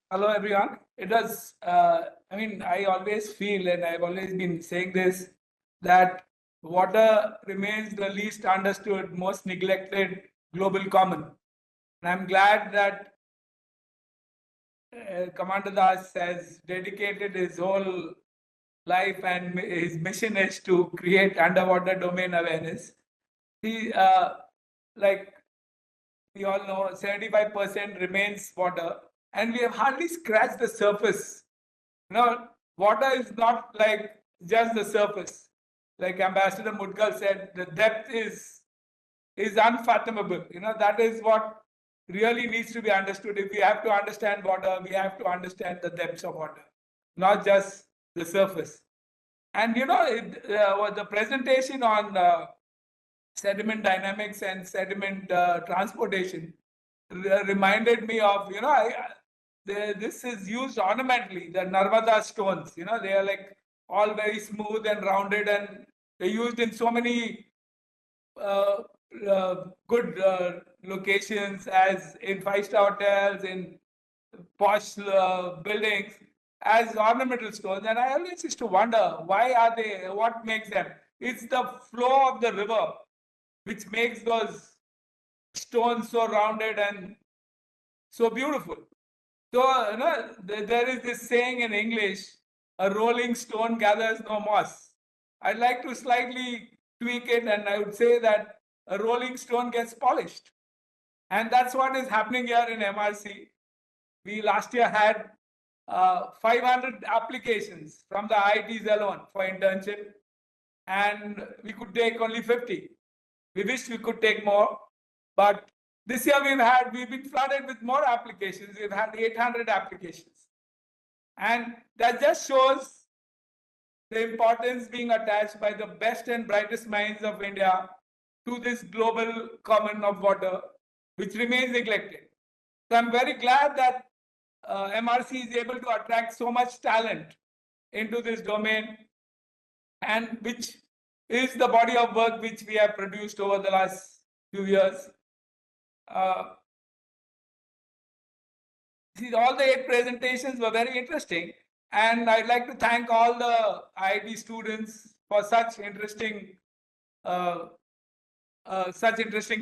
Hello, everyone. I always feel, and I've always been saying this, that water remains the least understood, most neglected global common. And I'm glad that Commander Das has dedicated his whole life and his mission is to create underwater domain awareness. He, like we all know, 75% remains water, and we have hardly scratched the surface. Water is not like just the surface. Like Ambassador Mudgal said, the depth is unfathomable. That is what really needs to be understood. If we have to understand water, we have to understand the depths of water, not just the surface. And the presentation on sediment dynamics and sediment transportation reminded me of, this is used ornamentally, the Narmada stones. They are like all very smooth and rounded, and they're used in so many uh, good locations, as in five-star hotels, in posh buildings, as ornamental stones. And I always used to wonder, why are they, what makes them? It's the flow of the river which makes those stones so rounded and so beautiful. So, there is this saying in English, a rolling stone gathers no moss. I'd like to slightly tweak it, and I would say that a rolling stone gets polished. And that's what is happening here in MRC. We last year had 500 applications from the IITs alone for internship, and we could take only 50. We wish we could take more, but this year we've been flooded with more applications. We've had 800 applications. And that just shows the importance being attached by the best and brightest minds of India to this global common of water, which remains neglected. So I'm very glad that MRC is able to attract so much talent into this domain, and which is the body of work which we have produced over the last few years. All the 8 presentations were very interesting, and I'd like to thank all the IIT students for such interesting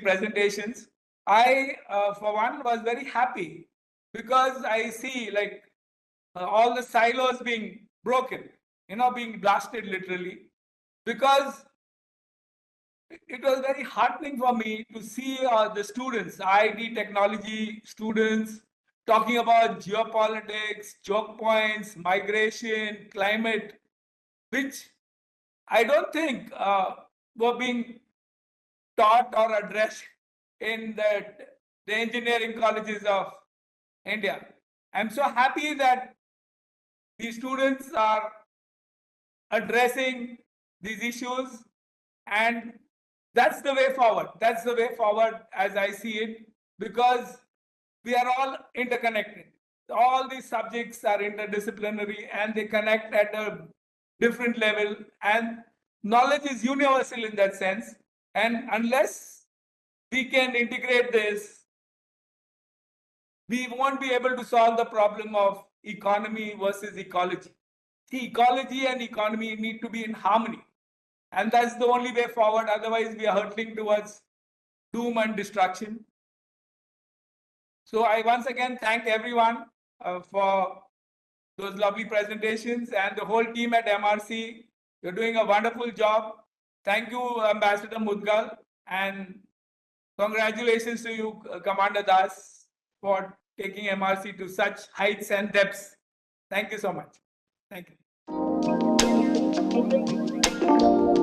presentations. I, for one, was very happy because I see all the silos being broken, being blasted literally, because it was very heartening for me to see the students, IIT technology students, talking about geopolitics, choke points, migration, climate, which I don't think were being taught or addressed in the engineering colleges of India. I'm so happy that these students are addressing these issues, and that's the way forward. That's the way forward as I see it, because we are all interconnected. All these subjects are interdisciplinary and they connect at a different level, and knowledge is universal in that sense. And unless we can integrate this, we won't be able to solve the problem of economy versus ecology. See, ecology and economy need to be in harmony. And that's the only way forward. Otherwise, we are hurtling towards doom and destruction. So I once again thank everyone for those lovely presentations, and the whole team at MRC. You're doing a wonderful job. Thank you, Ambassador Mudgal, and congratulations to you, Commander Das, for taking MRC to such heights and depths. Thank you so much. Thank you.